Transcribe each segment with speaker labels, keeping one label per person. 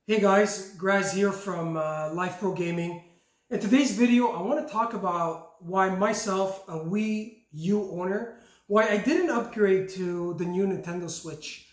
Speaker 1: Hey guys, Graz here from Life Pro Gaming. In today's video, I want to talk about why myself, a Wii U owner, why I didn't upgrade to the new Nintendo Switch.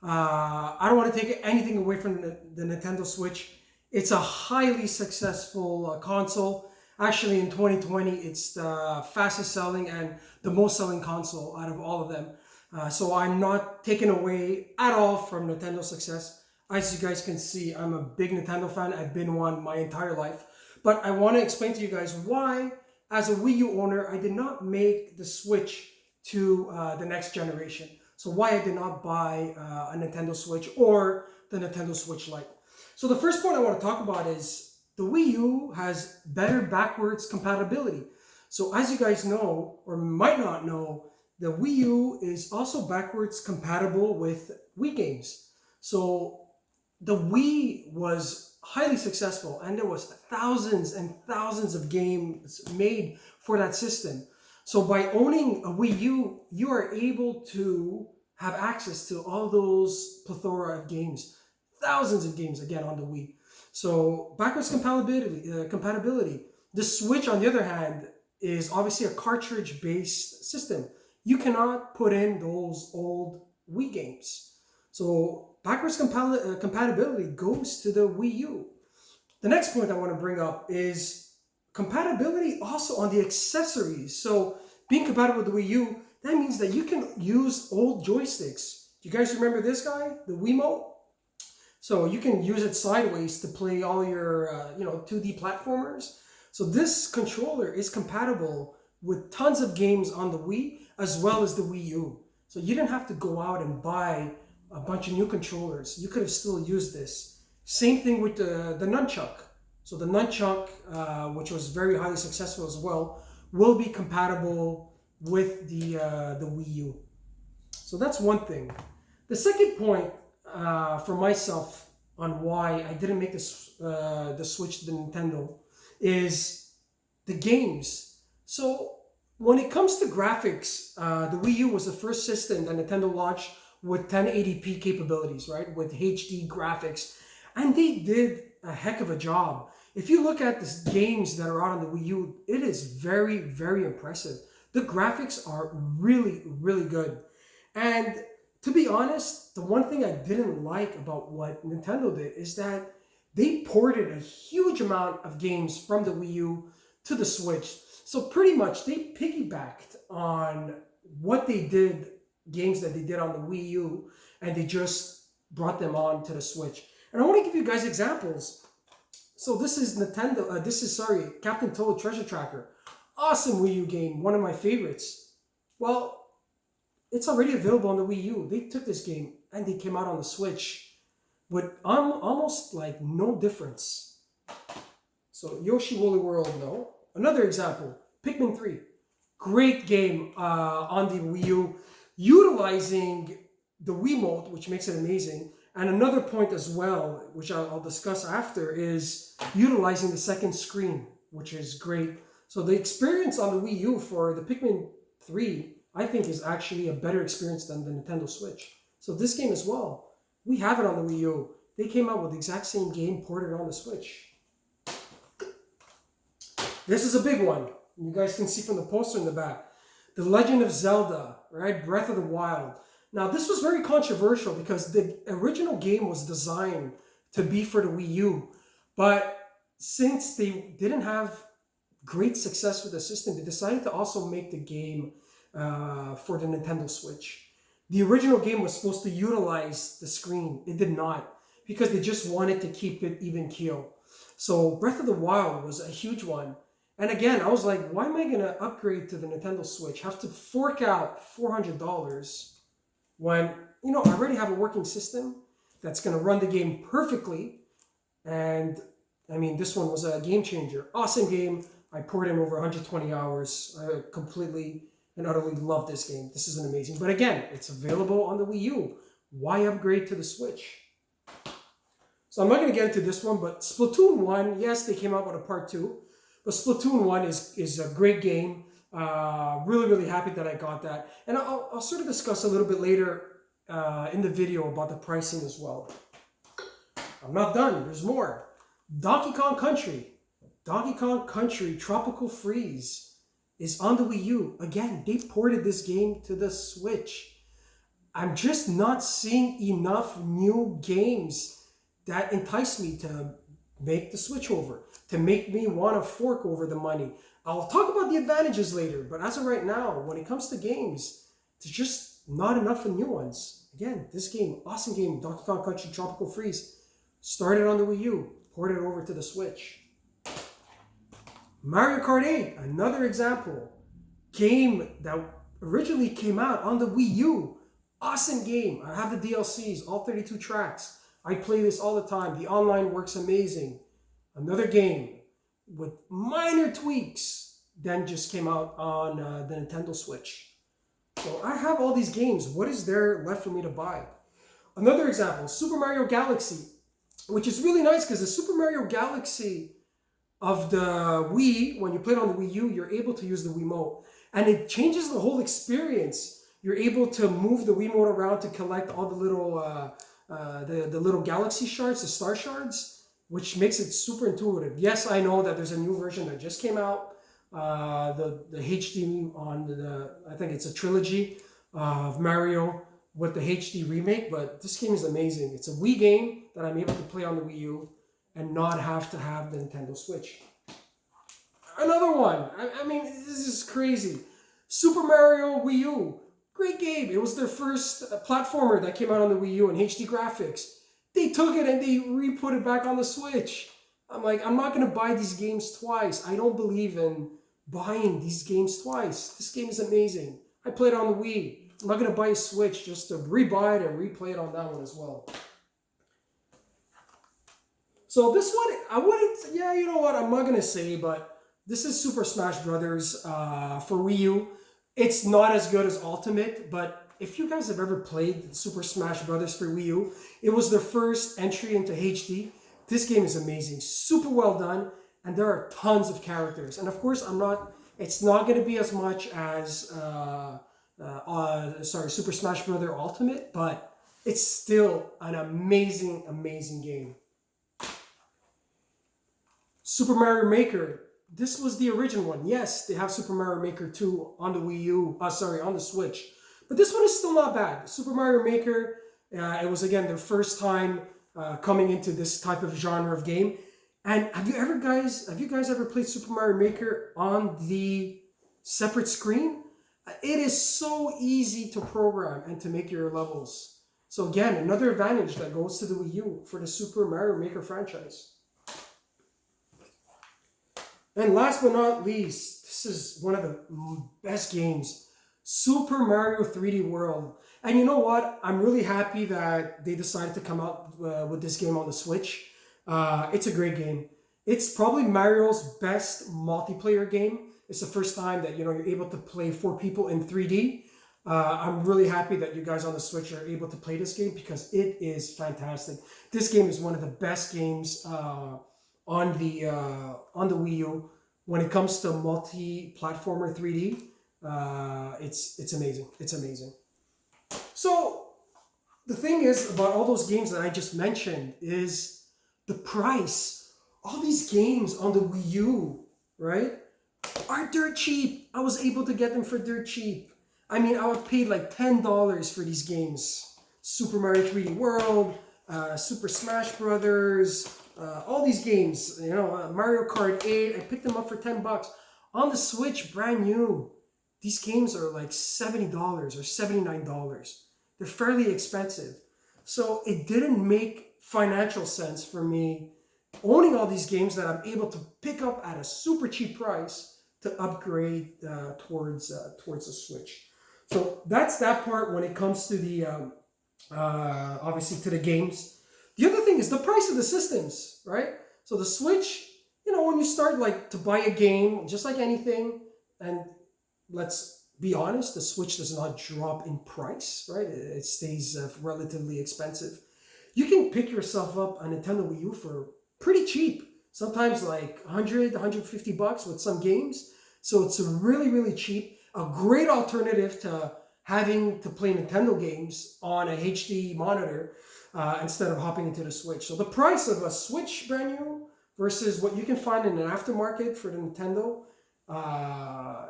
Speaker 1: I don't want to take anything away from the Nintendo Switch. It's a highly successful console. Actually, in 2020, it's the fastest selling and the most selling console out of all of them. So I'm not taken away at all from Nintendo's success. As you guys can see, I'm a big Nintendo fan. I've been one my entire life. But I want to explain to you guys why, as a Wii U owner, I did not make the switch to the next generation. So why I did not buy a Nintendo Switch or the Nintendo Switch Lite. So the first point I want to talk about is the Wii U has better backwards compatibility. So as you guys know, or might not know, the Wii U is also backwards compatible with Wii games. So the Wii was highly successful and there was thousands and thousands of games made for that system. So by owning a Wii U, you are able to have access to all those plethora of games, thousands of games again on the Wii. So backwards compatibility. The Switch, on the other hand, is obviously a cartridge-based system. You cannot put in those old Wii games. So backwards compatibility goes to the Wii U. The next point I want to bring up is compatibility also on the accessories. So being compatible with the Wii U, that means that you can use old joysticks. Do you guys remember this guy, the Wiimote? So you can use it sideways to play all your 2D platformers. So this controller is compatible with tons of games on the Wii as well as the Wii U. So you didn't have to go out and buy a bunch of new controllers. You could have still used this. Same thing with the nunchuck. So the nunchuck, which was very highly successful as well, will be compatible with the Wii U. So that's one thing. The second point for myself on why I didn't make this the switch to the Nintendo is the games. So when it comes to graphics, the Wii U was the first system that Nintendo launched with 1080p capabilities, right? With HD graphics. And they did a heck of a job. If you look at the games that are out on the Wii U, it is very, very impressive. The graphics are really, really good. And to be honest, the one thing I didn't like about what Nintendo did is that they ported a huge amount of games from the Wii U to the Switch. So pretty much they piggybacked on what they did, games that they did on the Wii U, and they just brought them on to the Switch. And I want to give you guys examples. So this is Captain Toad Treasure Tracker. Awesome Wii U game, one of my favorites. Well, it's already available on the Wii U. They took this game and they came out on the Switch with almost like no difference. So Yoshi Woolly World, no. Another example, Pikmin 3. Great game on the Wii U, utilizing the Wiimote, which makes it amazing. And another point as well, which I'll discuss after, is utilizing the second screen, which is great. So the experience on the Wii U for the Pikmin 3, I think, is actually a better experience than the Nintendo Switch. So this game as well, we have it on the Wii U. They came out with the exact same game ported on the Switch. This is a big one. You guys can see from the poster in the back. The Legend of Zelda, right? Breath of the Wild. Now, this was very controversial because the original game was designed to be for the Wii U. But since they didn't have great success with the system, they decided to also make the game for the Nintendo Switch. The original game was supposed to utilize the screen. It did not, because they just wanted to keep it even keel. So Breath of the Wild was a huge one. And again, I was like, why am I going to upgrade to the Nintendo Switch? Have to fork out $400 when, I already have a working system that's going to run the game perfectly. And I mean, this one was a game changer. Awesome game. I poured in over 120 hours. I completely and utterly love this game. This is an amazing. But again, it's available on the Wii U. Why upgrade to the Switch? So I'm not going to get into this one, but Splatoon 1, yes, they came out with a part 2. But Splatoon 1 is a great game. Really, really happy that I got that. And I'll sort of discuss a little bit later in the video about the pricing as well. I'm not done. There's more. Donkey Kong Country. Donkey Kong Country Tropical Freeze is on the Wii U. Again, they ported this game to the Switch. I'm just not seeing enough new games that entice me to make the switch over, to make me want to fork over the money. I'll talk about the advantages later, but as of right now, when it comes to games, there's just not enough of new ones. Again, this game, awesome game, Donkey Kong Country Tropical Freeze, started on the Wii U, ported it over to the Switch. Mario Kart 8, another example. Game that originally came out on the Wii U. Awesome game. I have the DLCs, all 32 tracks. I play this all the time. The online works amazing. Another game with minor tweaks then just came out on the Nintendo Switch. So I have all these games. What is there left for me to buy? Another example, Super Mario Galaxy, which is really nice because the Super Mario Galaxy of the Wii, when you play it on the Wii U, you're able to use the Wiimote. And it changes the whole experience. You're able to move the Wiimote around to collect all the little galaxy shards, the star shards, which makes it super intuitive. Yes, I know that there's a new version that just came out, the HD on I think it's a trilogy of Mario with the HD remake, but this game is amazing. It's a Wii game that I'm able to play on the Wii U and not have to have the Nintendo Switch. Another one, I mean, this is crazy. Super Mario Wii U. Great game. It was their first platformer that came out on the Wii U in HD graphics. They took it and they re-put it back on the Switch. I'm like, I'm not going to buy these games twice. I don't believe in buying these games twice. This game is amazing. I played it on the Wii. I'm not going to buy a Switch just to re-buy it and replay it on that one as well. So this one, I wouldn't, yeah, you know what, I'm not going to say, but this is Super Smash Brothers for Wii U. It's not as good as Ultimate, but if you guys have ever played Super Smash Brothers for Wii U, it was their first entry into HD. This game is amazing, super well done, and there are tons of characters. And of course, it's not going to be as much as, Super Smash Bros. Ultimate, but it's still an amazing, amazing game. Super Mario Maker. This was the original one. Yes, they have Super Mario Maker 2 on the Wii U, on the Switch. But this one is still not bad. Super Mario Maker, it was again their first time coming into this type of genre of game. And have you guys ever played Super Mario Maker on the separate screen? It is so easy to program and to make your levels. So again, another advantage that goes to the Wii U for the Super Mario Maker franchise. And last but not least, this is one of the best games, Super Mario 3D World. And you know what? I'm really happy that they decided to come out with this game on the Switch. It's a great game. It's probably Mario's best multiplayer game. It's the first time that you're able to play 4 people in 3D. I'm really happy that you guys on the Switch are able to play this game because it is fantastic. This game is one of the best games on the Wii U when it comes to multi-platformer 3D. It's amazing. It's amazing. So the thing is about all those games that I just mentioned is the price. All these games on the Wii U, right, are dirt cheap. I was able to get them for dirt cheap. I mean, I would pay like $10 for these games. Super Mario 3D World, Super Smash Brothers, all these games, Mario Kart 8, I picked them up for $10. On the Switch, brand new, these games are like $70 or $79. They're fairly expensive. So it didn't make financial sense for me owning all these games that I'm able to pick up at a super cheap price to upgrade towards the Switch. So that's that part when it comes to the, obviously to the games. The other thing is the price of the systems, right? So the Switch, when you start to buy a game, just like anything, and let's be honest, the Switch does not drop in price, right? It stays relatively expensive. You can pick yourself up a Nintendo Wii U for pretty cheap, sometimes like $100, $150 with some games. So it's really, really cheap. A great alternative to having to play Nintendo games on a HD monitor. instead of hopping into the Switch. So the price of a Switch brand new versus what you can find in an aftermarket for the Nintendo,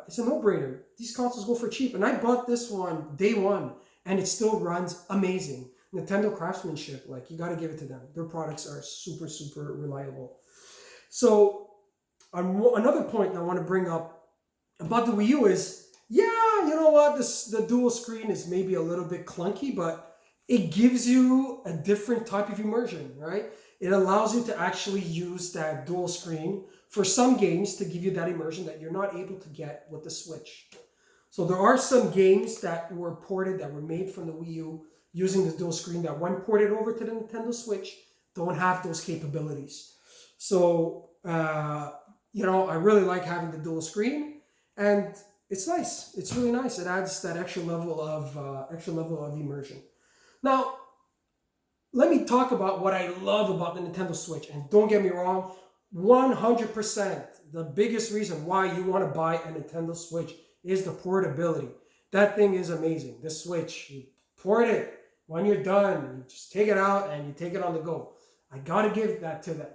Speaker 1: it's a no-brainer. These consoles go for cheap. And I bought this one day one, and it still runs amazing. Nintendo craftsmanship, like, you got to give it to them. Their products are super, super reliable. So another point I want to bring up about the Wii U is, yeah, you know what, the dual screen is maybe a little bit clunky, but it gives you a different type of immersion, right? It allows you to actually use that dual screen for some games to give you that immersion that you're not able to get with the Switch. So there are some games that were ported, that were made from the Wii U using the dual screen, that when ported over to the Nintendo Switch, don't have those capabilities. So, you know, I really like having the dual screen, and it's nice. It's really nice. It adds that extra level of immersion. Now, let me talk about what I love about the Nintendo Switch. And don't get me wrong, 100% the biggest reason why you want to buy a Nintendo Switch is the portability. That thing is amazing. The Switch, you port it. When you're done, you just take it out and you take it on the go. I got to give that to them.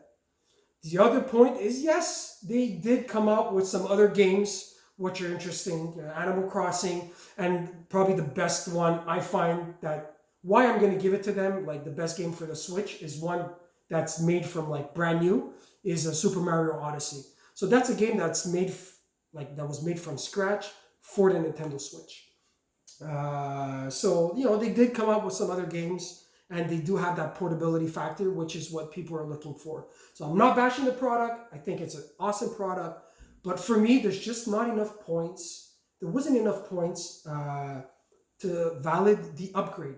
Speaker 1: The other point is, yes, they did come out with some other games which are interesting. Animal Crossing, and probably the best one I find, that why I'm going to give it to them, like the best game for the Switch, is one that's made from, like, brand new, is a Super Mario Odyssey. So that's a game that's made, that was made from scratch for the Nintendo Switch. So, you know, they did come up with some other games, and they do have that portability factor, which is what people are looking for. So I'm not bashing the product. I think it's an awesome product. But for me, there's just not enough points. There wasn't enough points to valid the upgrade.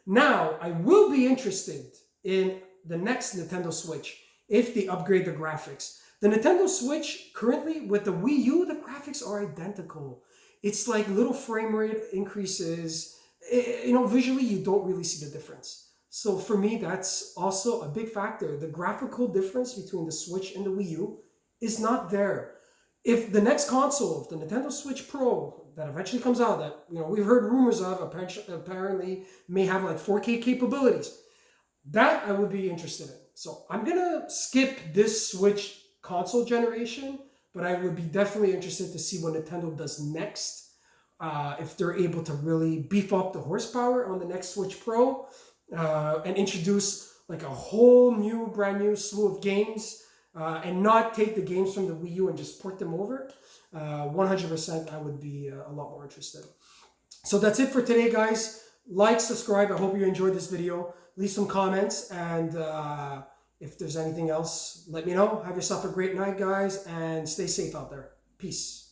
Speaker 1: Now, I will be interested in the next Nintendo Switch if they upgrade the graphics. The Nintendo Switch, currently, with the Wii U, the graphics are identical. It's like little frame rate increases. You know, visually, you don't really see the difference. So for me, that's also a big factor. The graphical difference between the Switch and the Wii U is not there. If the next console, if the Nintendo Switch Pro that eventually comes out, that, you know, we've heard rumors of, apparently may have like 4K capabilities, that I would be interested in. So I'm gonna skip this Switch console generation, but I would be definitely interested to see what Nintendo does next. If they're able to really beef up the horsepower on the next Switch Pro, and introduce like a whole new, brand new slew of games, and not take the games from the Wii U and just port them over, 100% I would be a lot more interested. So that's it for today, guys. Like, subscribe. I hope you enjoyed this video. Leave some comments, and if there's anything else, let me know. Have yourself a great night, guys, and stay safe out there. Peace.